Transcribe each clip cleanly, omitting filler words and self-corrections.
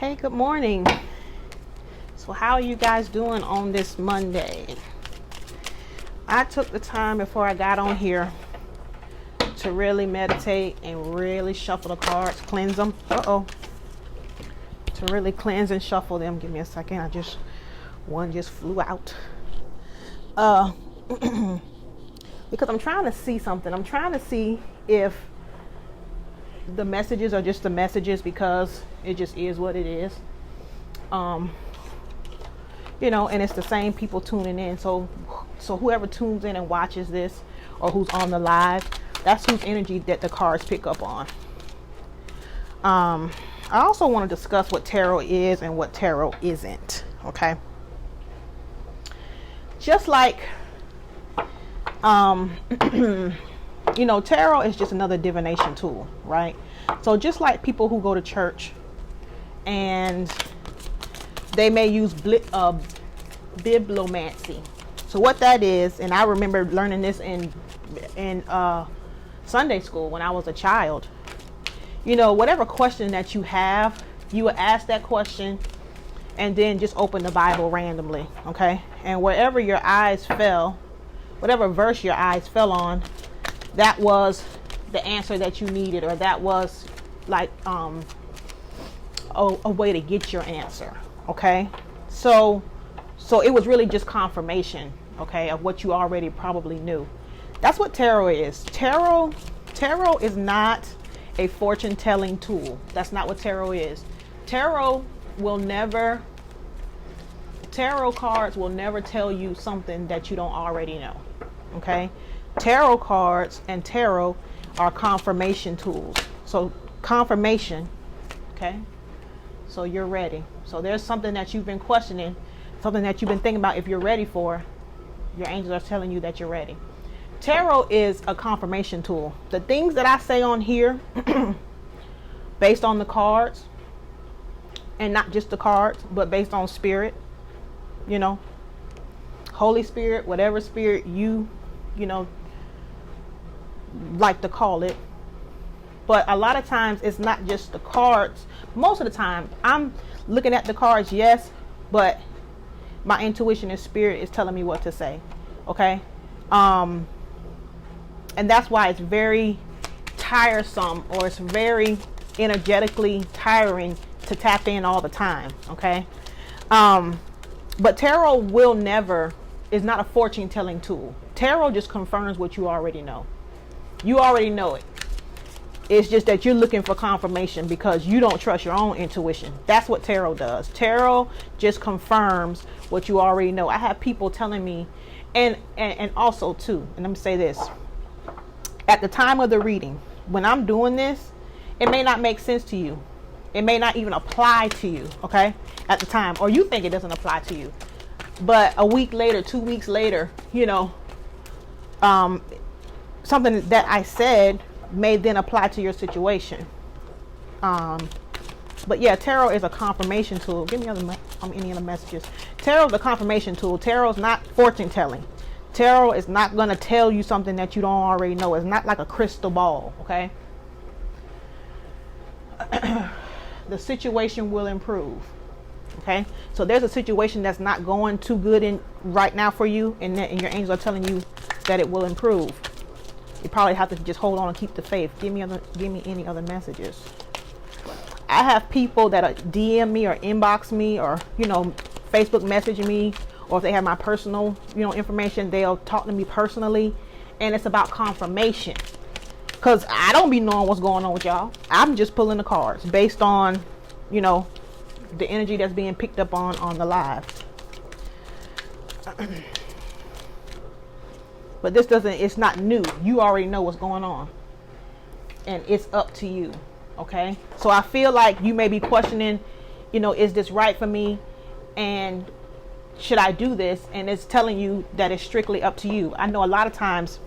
Hey, good morning. So how are you guys doing on this Monday? I took the time before I got on here to really meditate and really shuffle the cards, cleanse them. To really cleanse and shuffle them. Give me a second. One just flew out. Because I'm trying to see something. I'm trying to see if the messages are just the messages because it just is what it is. And it's the same people tuning in. So whoever tunes in and watches this or who's on the live, that's whose energy that the cards pick up on. I also want to discuss what tarot is and what tarot isn't. Okay. Just like, tarot is just another divination tool, right? So just like people who go to church and they may use bibliomancy. So what that is, and I remember learning this in Sunday school when I was a child. Whatever question that you have, you would ask that question and then just open the Bible randomly, okay? And wherever your eyes fell, whatever verse your eyes fell on, that was the answer that you needed, or that was like a way to get your answer, okay? So it was really just confirmation, okay, of what you already probably knew. That's what tarot is. Tarot is not a fortune telling tool. That's not what tarot is. Tarot cards will never tell you something that you don't already know. Okay? Tarot cards and tarot are confirmation tools. So confirmation, okay? So you're ready. So there's something that you've been questioning, something that you've been thinking about if you're ready for. Your angels are telling you that you're ready. Tarot is a confirmation tool. The things that I say on here, based on the cards, and not just the cards, but based on spirit, Holy Spirit, whatever spirit you like to call it. But a lot of times it's not just the cards. Most of the time I'm looking at the cards, yes, but my intuition and spirit is telling me what to say. Okay. And that's why it's very tiresome, or it's very energetically tiring to tap in all the time. Okay. But tarot is not a fortune telling tool. Tarot just confirms what you already know. You already know it. It's just that you're looking for confirmation because you don't trust your own intuition. That's what tarot does. Tarot just confirms what you already know. I have people telling me, and also too, and let me say this. At the time of the reading, when I'm doing this, it may not make sense to you. It may not even apply to you, okay? At the time, or you think it doesn't apply to you. But a week later, 2 weeks later, something that I said may then apply to your situation. But yeah, tarot is a confirmation tool. Give me any other messages. Tarot is a confirmation tool. Tarot is not fortune telling. Tarot is not going to tell you something that you don't already know. It's not like a crystal ball, okay? The situation will improve. Okay, so there's a situation that's not going too good right now for you, and your angels are telling you that it will improve. You probably have to just hold on and keep the faith. Give me any other messages. I have people that DM me or inbox me or Facebook message me, or if they have my personal information, they'll talk to me personally, and it's about confirmation. Because I don't be knowing what's going on with y'all. I'm just pulling the cards based on the energy that's being picked up on the live. But it's not new. You already know what's going on, and it's up to you. Okay, so I feel like you may be questioning, is this right for me, and should I do this? And it's telling you that it's strictly up to you. I know a lot of times,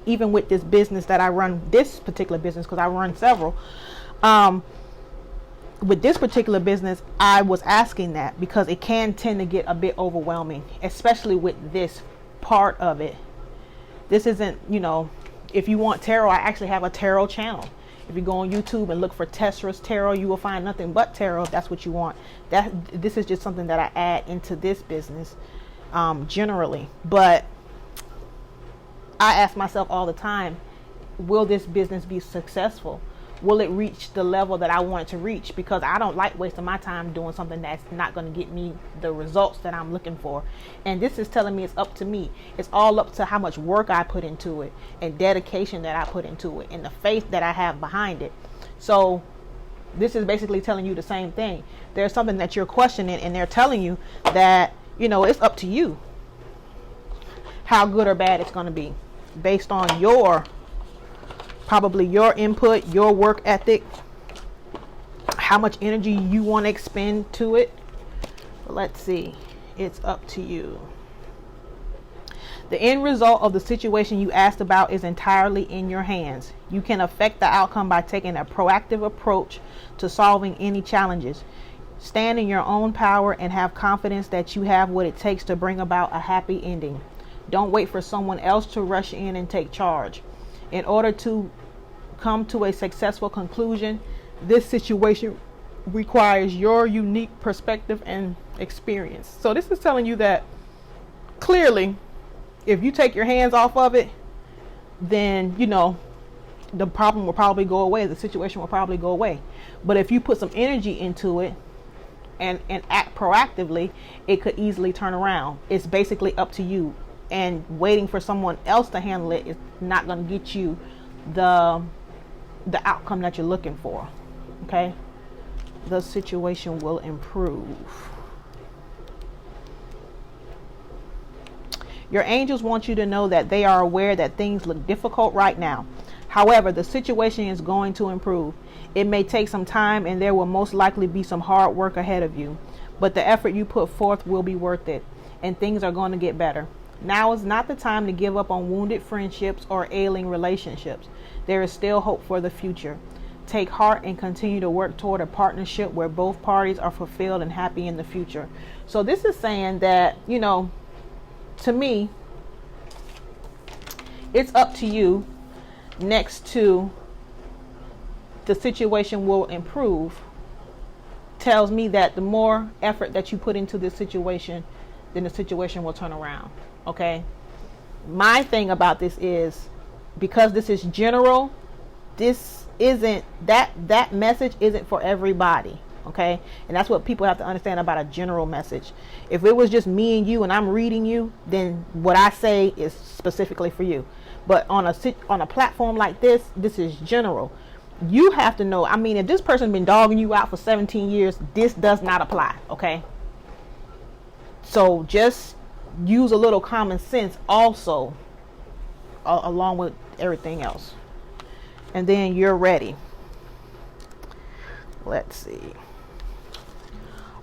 even with this business that I run, this particular business, because I run several, with this particular business, I was asking that because it can tend to get a bit overwhelming, especially with this part of it. This isn't, if you want tarot, I actually have a tarot channel. If you go on YouTube and look for Tesra's tarot, you will find nothing but tarot if that's what you want. This is just something that I add into this business generally. But I ask myself all the time, will this business be successful? Will it reach the level that I want it to reach? Because I don't like wasting my time doing something that's not going to get me the results that I'm looking for. And this is telling me it's up to me. It's all up to how much work I put into it and dedication that I put into it and the faith that I have behind it. So this is basically telling you the same thing. There's something that you're questioning and they're telling you that, you know, it's up to you how good or bad it's going to be based on probably your input, your work ethic, how much energy you want to expend to it. Let's see. It's up to you. The end result of the situation you asked about is entirely in your hands. You can affect the outcome by taking a proactive approach to solving any challenges. Stand in your own power and have confidence that you have what it takes to bring about a happy ending. Don't wait for someone else to rush in and take charge. In order to come to a successful conclusion, this situation requires your unique perspective and experience. So this is telling you that clearly, if you take your hands off of it, then, you know, the problem will probably go away. The situation will probably go away. But if you put some energy into it and act proactively, it could easily turn around. It's basically up to you. And waiting for someone else to handle it is not going to get you the outcome that you're looking for. Okay? The situation will improve. Your angels want you to know that they are aware that things look difficult right now. However, the situation is going to improve. It may take some time and there will most likely be some hard work ahead of you, but the effort you put forth will be worth it and things are going to get better. Now is not the time to give up on wounded friendships or ailing relationships. There is still hope for the future. Take heart and continue to work toward a partnership where both parties are fulfilled and happy in the future. So this is saying that, you know, to me, it's up to you next to the situation will improve. Tells me that the more effort that you put into this situation, then the situation will turn around. Okay, my thing about this is, because this is general, this isn't that message isn't for everybody. Okay, and that's what people have to understand about a general message. If it was just me and you and I'm reading you, then what I say is specifically for you. But on a platform like this is general. You have to know. I mean, if this person's been dogging you out for 17 years, this does not apply. Okay, so just use a little common sense also along with everything else, and then you're ready. Let's see.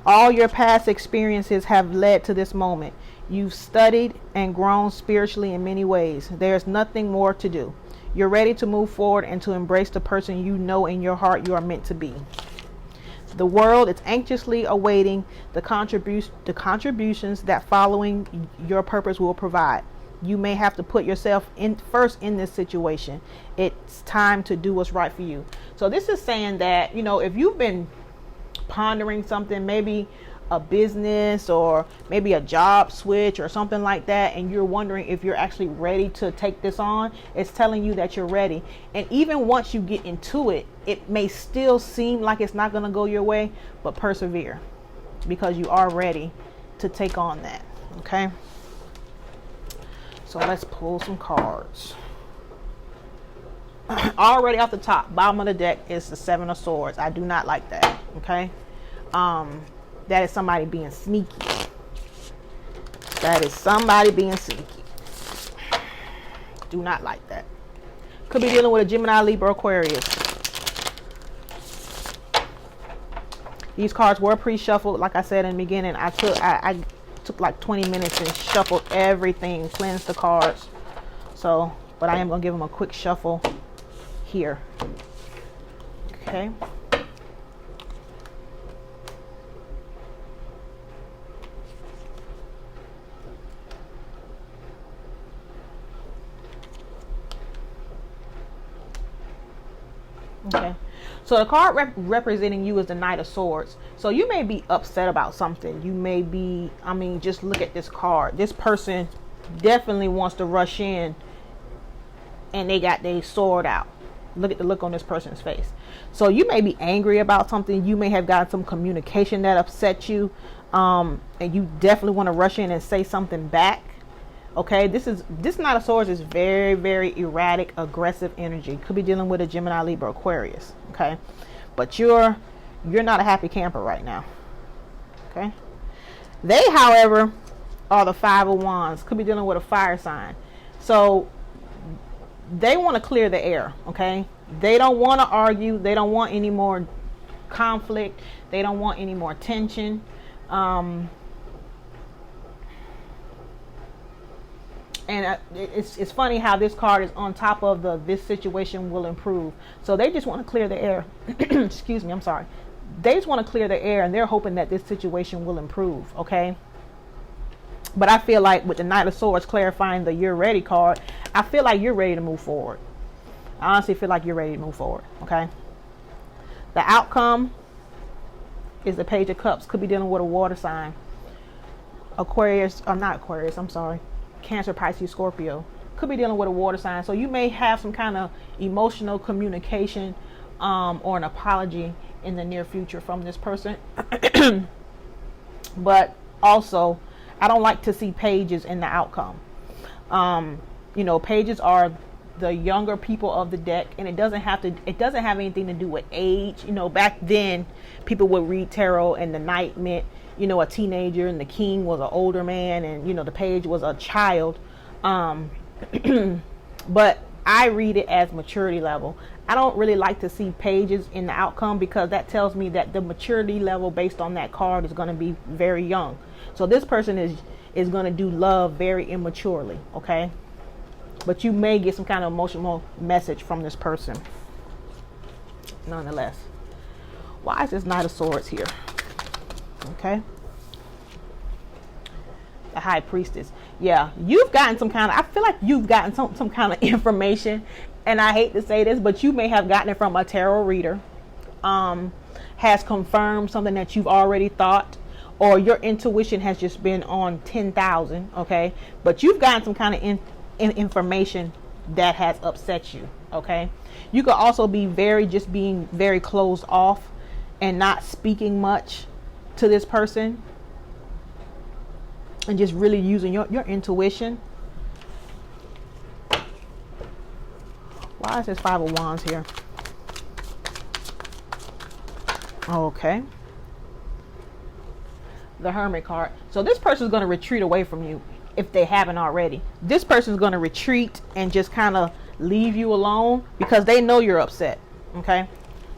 All your past experiences have led to this moment. You've studied and grown spiritually in many ways. There's nothing more to do. You're ready to move forward and to embrace the person you know in your heart you are meant to be. The world is anxiously awaiting the contributions that following your purpose will provide. You may have to put yourself in first in this situation. It's time to do what's right for you. So this is saying that, you know, if you've been pondering something, maybe a business or maybe a job switch or something like that, and you're wondering if you're actually ready to take this on, it's telling you that you're ready. And even once you get into it, it may still seem like it's not going to go your way, but persevere because you are ready to take on that. Okay, so let's pull some cards. Already off the top, bottom of the deck is the Seven of Swords. I do not like that. Okay, that is somebody being sneaky. That is somebody being sneaky. Do not like that. Could be dealing with a Gemini, Libra, Aquarius. These cards were pre-shuffled. Like I said in the beginning, I took like 20 minutes and shuffled everything, cleansed the cards. So, but I am going to give them a quick shuffle here. Okay. Okay, So the card representing you is the Knight of Swords. So you may be upset about something. You may be, I mean, just look at this card. This person definitely wants to rush in and they got their sword out. Look at the look on this person's face. So you may be angry about something. You may have gotten some communication that upset you. And you definitely want to rush in and say something back. Okay, this Knight of Swords is very, very erratic, aggressive energy. Could be dealing with a Gemini, Libra, Aquarius. Okay, but you're not a happy camper right now. Okay, they, however, are the Five of Wands. Could be dealing with a fire sign. So they want to clear the air. Okay, they don't want to argue. They don't want any more conflict. They don't want any more tension. And it's funny how this card is on top of this situation will improve. So they just want to clear the air. Excuse me, I'm sorry. They just want to clear the air and they're hoping that this situation will improve, okay? But I feel like with the Knight of Swords clarifying the You're Ready card, I feel like you're ready to move forward. I honestly feel like you're ready to move forward, okay? The outcome is the Page of Cups. Could be dealing with a water sign. Aquarius, or not Aquarius, I'm sorry. Cancer, Pisces, Scorpio. Could be dealing with a water sign. So you may have some kind of emotional communication or an apology in the near future from this person. But also, I don't like to see pages in the outcome. You know, pages are the younger people of the deck, and it doesn't have anything to do with age. You know, back then people would read tarot and the knight meant, you know, a teenager, and the king was an older man, and, you know, the page was a child. But I read it as maturity level. I don't really like to see pages in the outcome because that tells me that the maturity level based on that card is going to be very young. So this person is going to do love very immaturely, okay? But you may get some kind of emotional message from this person. Nonetheless. Why is this Knight of Swords here? Okay. The High Priestess. Yeah, you've gotten some kind of, I feel like you've gotten some kind of information, and I hate to say this, but you may have gotten it from a tarot reader. Has confirmed something that you've already thought, or your intuition has just been on 10,000, okay? But you've gotten some kind of information that has upset you, okay? You could also be being very closed off and not speaking much to this person and just really using your intuition. Why is this Five of Wands here? Okay. The Hermit card. So this person is going to retreat away from you if they haven't already. This person is going to retreat and just kind of leave you alone because they know you're upset, okay?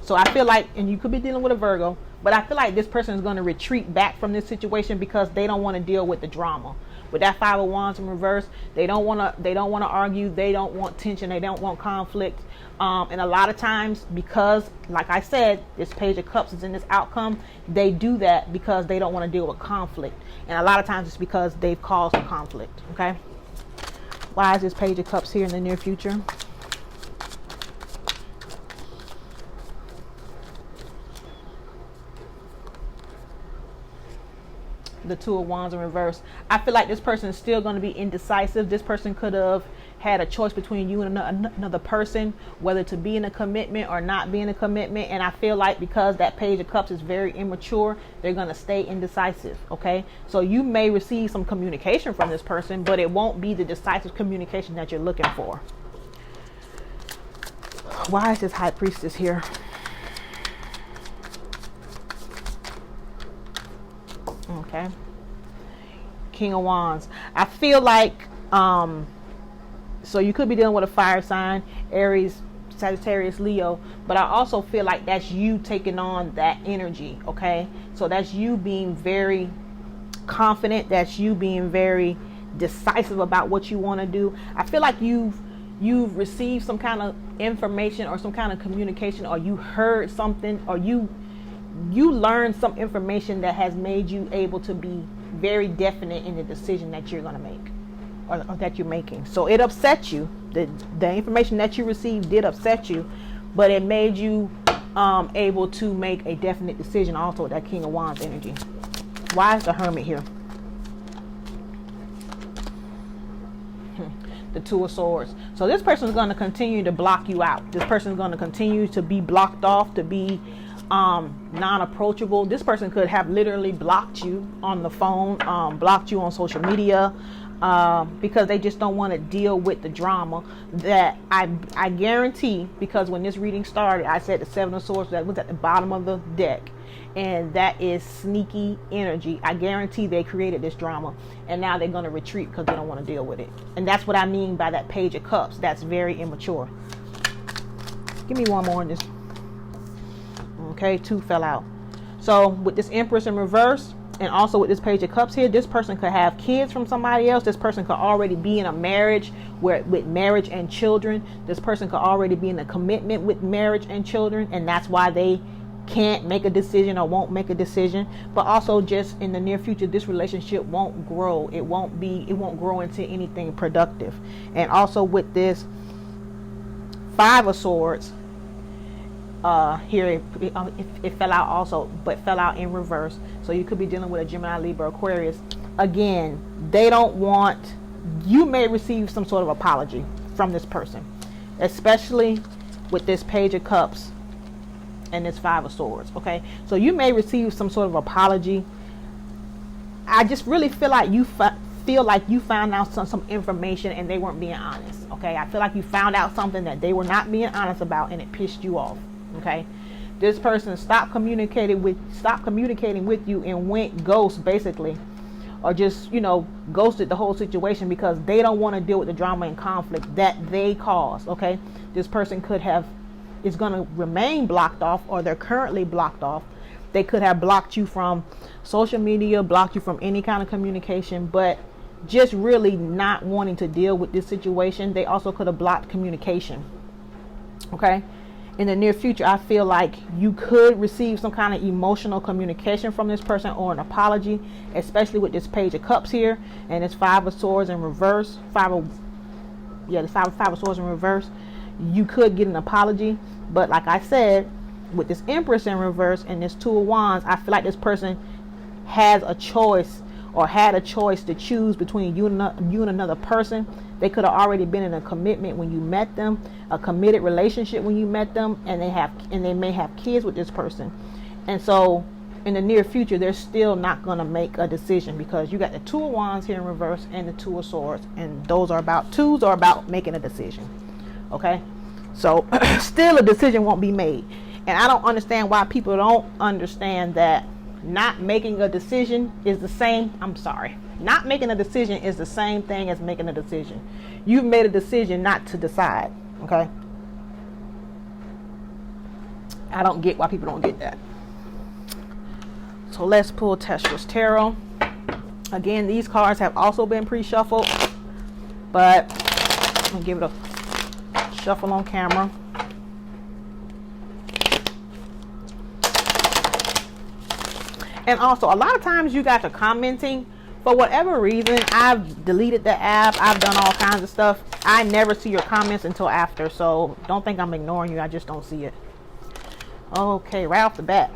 So I feel like, and you could be dealing with a Virgo, but I feel like this person is going to retreat back from this situation because they don't want to deal with the drama. With that Five of Wands in reverse, they don't want to argue. They don't want tension. They don't want conflict. And a lot of times, because, like I said, this Page of Cups is in this outcome, they do that because they don't want to deal with conflict. And a lot of times it's because they've caused a conflict. Okay. Why is this Page of Cups here in the near future? The Two of Wands in reverse. I feel like this person is still going to be indecisive. This person could have had a choice between you and another person, whether to be in a commitment or not be in a commitment. And I feel like because that Page of Cups is very immature, they're going to stay indecisive. Okay, so you may receive some communication from this person, but it won't be the decisive communication that you're looking for. Why is this High Priestess here? Okay. King of Wands. I feel like so you could be dealing with a fire sign, Aries, Sagittarius, Leo, but I also feel like that's you taking on that energy, okay? So that's you being very confident, that's you being very decisive about what you want to do. I feel like you've received some kind of information or some kind of communication, or you heard something, or you learned some information that has made you able to be very definite in the decision that you're going to make or that you're making. So it upset you. The information that you received did upset you, but it made you able to make a definite decision. Also with that King of Wands energy. Why is the Hermit here? The Two of Swords. So this person is going to continue to block you out. This person is going to continue to be blocked off, to be non-approachable. This person could have literally blocked you on the phone, blocked you on social media, because they just don't want to deal with the drama. That I guarantee, because when this reading started, I said the Seven of Swords that was at the bottom of the deck, and that is sneaky energy. I guarantee they created this drama, and now they're going to retreat because they don't want to deal with it. And that's what I mean by that Page of Cups. That's very immature. Give me one more in this. Okay, 2 fell out. So with this Empress in reverse, and also with this Page of Cups here, this person could have kids from somebody else. This person could already be in a marriage with marriage and children. This person could already be in a commitment with marriage and children, and that's why they can't make a decision or won't make a decision. But also, just in the near future, this relationship won't grow. It won't grow into anything productive. And also with this 5 of Swords, here it fell out also, but fell out in reverse. So you could be dealing with a Gemini, Libra, Aquarius. Again, they don't want, you may receive some sort of apology from this person, especially with this Page of Cups and this 5 of Swords. Okay, so you may receive some sort of apology. I just really feel like you found out some information and they weren't being honest. Okay, I feel like you found out something that they were not being honest about, and it pissed you off. Okay, this person stopped communicating with you and went ghost, basically, or just, ghosted the whole situation because they don't want to deal with the drama and conflict that they caused. Okay, this person is going to remain blocked off, or they're currently blocked off. They could have blocked you from social media, blocked you from any kind of communication, but just really not wanting to deal with this situation. They also could have blocked communication. Okay, in the near future, I feel like you could receive some kind of emotional communication from this person, or an apology, especially with this Page of Cups here and this 5 of Swords in reverse. The 5 of Swords in reverse. You could get an apology, but like I said, with this Empress in reverse and this 2 of Wands, I feel like this person has a choice, or had a choice to choose between you and another person. They could have already been in a commitment when you met them, a committed relationship when you met them, and they may have kids with this person. And so in the near future, they're still not going to make a decision, because you got the 2 of Wands here in reverse and the 2 of Swords, and twos are about making a decision. Okay, so still a decision won't be made. And I don't understand why people don't understand that not making a decision is the same. Not making a decision is the same thing as making a decision. You've made a decision not to decide. Okay, I don't get why people don't get that. So let's pull Testra's Tarot. Again, these cards have also been pre-shuffled, but I'm gonna give it a shuffle on camera. And also, a lot of times you guys are commenting. For whatever reason, I've deleted the app. I've done all kinds of stuff. I never see your comments until after. So don't think I'm ignoring you. I just don't see it. Okay, right off the bat.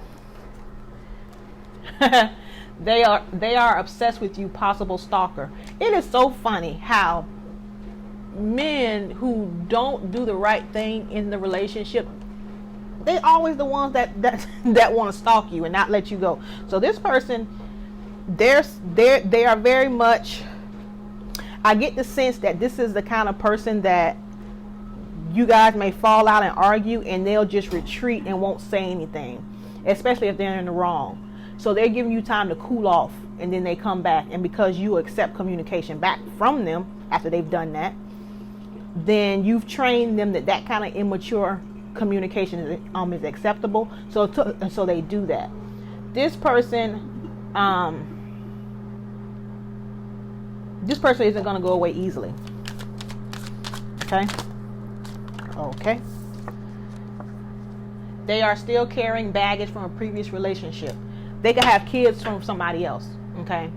They are obsessed with you, possible stalker. It is so funny how men who don't do the right thing in the relationship, they always the ones that want to stalk you and not let you go. So this person, they are very much, I get the sense that this is the kind of person that you guys may fall out and argue, and they'll just retreat and won't say anything, especially if they're in the wrong. So they're giving you time to cool off, and then they come back, and because you accept communication back from them after they've done that, then you've trained them that kind of immature communication is acceptable. So they do that. This person isn't going to go away easily. Okay. They are still carrying baggage from a previous relationship. They could have kids from somebody else. Okay.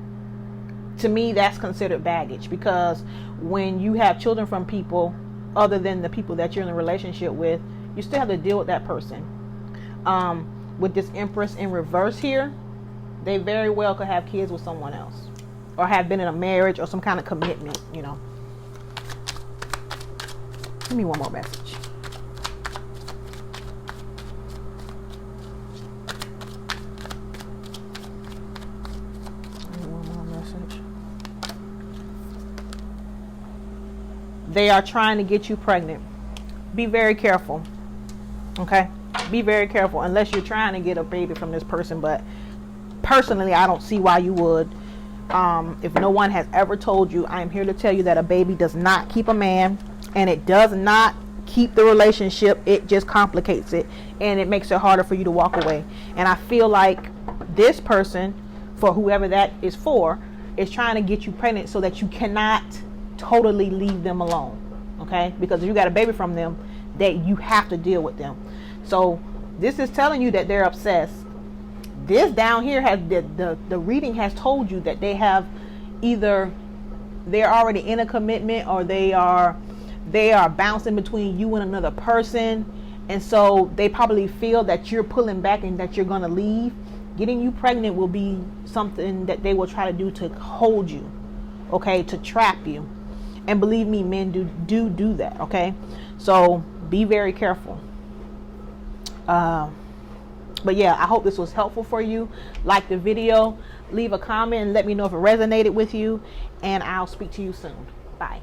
To me, that's considered baggage, because when you have children from people other than the people that you're in a relationship with, you still have to deal with that person. with this Empress in reverse here, they very well could have kids with someone else, or have been in a marriage or some kind of commitment, you know. Give me one more message. Give me one more message. They are trying to get you pregnant. Be very careful. Okay? Be very careful, unless you're trying to get a baby from this person. But personally, I don't see why you would. If no one has ever told you, I am here to tell you that a baby does not keep a man, and it does not keep the relationship. It just complicates it, and it makes it harder for you to walk away. And I feel like this person, for whoever that is for, is trying to get you pregnant so that you cannot totally leave them alone. Okay? Because if you got a baby from them, that you have to deal with them. So this is telling you that they're obsessed. This down here has the reading has told you that they have either they're already in a commitment, or they are bouncing between you and another person, and so they probably feel that you're pulling back and that you're going to leave. Getting you pregnant will be something that they will try to do to hold you, okay, to trap you. And believe me, men do that, okay? So be very careful. But yeah, I hope this was helpful for you. Like the video, leave a comment, and let me know if it resonated with you. And I'll speak to you soon. Bye.